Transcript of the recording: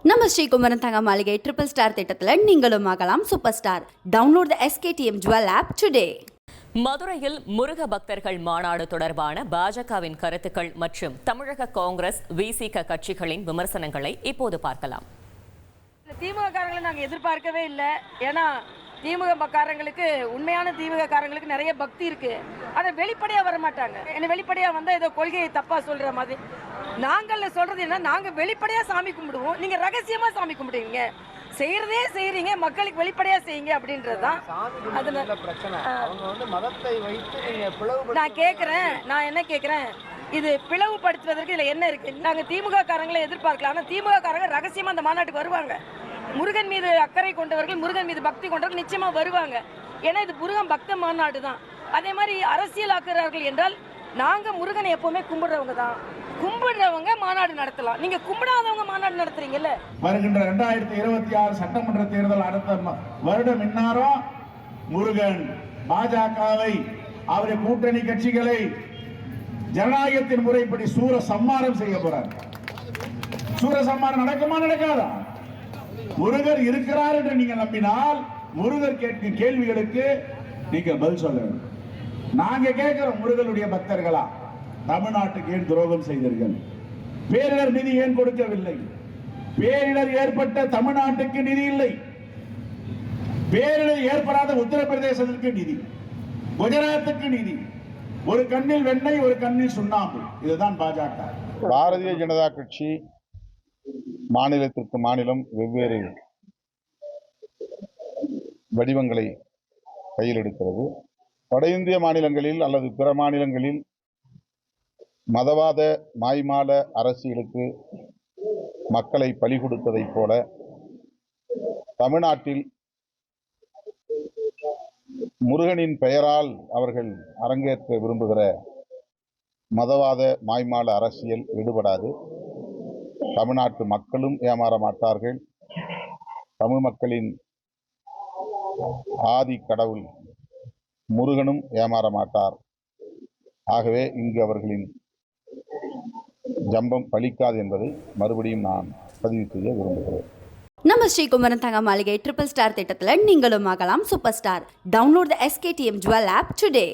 நம்ம ஸ்ரீகுமரன் தங்க மாளிகை ட்ரிபிள் ஸ்டார் திட்டத்தில் நீங்களும் ஆகலாம் super star. Download the SKTM jewel app today. மதுரையில் முருக பக்தர்கள் மாநாடு தொடர்பான பாஜகவின் கருத்துக்கள் மற்றும் தமிழக காங்கிரஸ் விசிக கட்சிகளின் விமர்சனங்களை இப்போது பார்க்கலாம். திமுக காரங்களை நாங்கள் எதிர்பார்க்கவே இல்லை. ஏன்னா திமுக காரங்களுக்கு உண்மையான திமுக காரங்களுக்கு நிறைய பக்தி இருக்கு. அதை வெளிப்படையாக வர மாட்டாங்க. என்ன வெளிப்படையாக வந்தால் ஏதோ கொள்கையை தப்பாக சொல்கிற மாதிரி. நாங்கள் சொல்கிறது என்ன, நாங்கள் வெளிப்படையாக சாமி கும்பிடுவோம், நீங்கள் ரகசியமாக சாமி கும்பிடுவீங்க, செய்யறதே செய்யறீங்க, மக்களுக்கு வெளிப்படையாக செய்யுங்க அப்படின்றது தான். நான் என்ன கேட்குறேன், இது பிளவுபடுத்துவதற்கு இதில் என்ன இருக்கு? நாங்கள் திமுக காரங்களை எதிர்பார்க்கலாம். ஆனால் திமுக காரங்க ரகசியமாக அந்த மாநாட்டுக்கு வருவாங்க. முருகன் மீது அக்கறை கொண்டவர்கள், முருகன் மீது பக்தி கொண்டவர்கள் நிச்சயமாக வருவாங்க. ஏன்னா இது முருகன் பக்த மாநாடு தான். அதே மாதிரி அரசியல் ஆக்குறார்கள் என்றால் நாங்கள் முருகனை எப்பவுமே கும்பிடுறவங்க தான். கும்பிடுறவங்க மாநாடு நடத்தலாம், நீங்க கும்பிடாதவங்க மாநாடு நடத்துறீங்கல்ல. வருகின்ற 2026 சட்டமன்ற தேர்தல் அடுத்த வருடம் இன்னாரும் முருகன் பாஜகவை அவருடைய கூட்டணி கட்சிகளை ஜனநாயகத்தின் முறைப்படி சூர சம்மாரம் செய்ய போறார். சூர சம்மாரம் நடக்குமா நடக்காதா? முருகர் இருக்கிறார் என்று நீங்க நம்பினால் முருகர் கேட்கும் கேள்விகளுக்கு நீங்கள் பதில் சொல்ல வேண்டும். நாங்க கேட்கிறோம், முருகனுடைய பக்தர்களா, தமிழ்நாட்டுக்கு ஏன் துரோகம் செய்தீர்கள்? பேரிடர் நிதி ஏன் கொடுக்கவில்லை? பேரிடர் ஏற்பட்ட தமிழ்நாட்டுக்கு நிதி இல்லை. பேரிடர் ஏற்படாத உத்தரப்பிரதேசத்திற்கு நிதி, குஜராத்துக்கு நிதி. ஒரு கண்ணில் வெண்ணெய், ஒரு கண்ணில் சுண்ணாம்பு. இதுதான் பாஜக. பாரதிய ஜனதா கட்சி மாநிலத்திற்கு மாநிலம் வெவ்வேறு வடிவங்களை கையில் எடுக்கிறது. வட இந்திய மாநிலங்களில் அல்லது பிற மாநிலங்களில் மதவாத மாய்மால அரசியலுக்கு மக்களை பலி கொடுத்ததைப் போல தமிழ்நாட்டில் முருகனின் பெயரால் அவர்கள் அரங்கேற்ற விரும்புகிற மதவாத மாய்மால அரசியல் ஈடுபடாது. தமிழ்நாட்டு மக்களும் ஏமாற மாட்டார்கள். தமிழ் மக்களின் ஆதி கடவுள் முருகனும் ஏமாற மாட்டார். ஆகவே இங்கு அவர்களின் ஜம்பம் பலிக்காது என்பதை மறுபடியும் நான் பதிவு செய்ய விரும்புகிறேன். நம்ம ஸ்ரீகுமரன் தங்க மாளிகை ட்ரிபிள் ஸ்டார் திட்டத்தில் நீங்களும் ஆகலாம் super star. Download the SKTM jewel app today.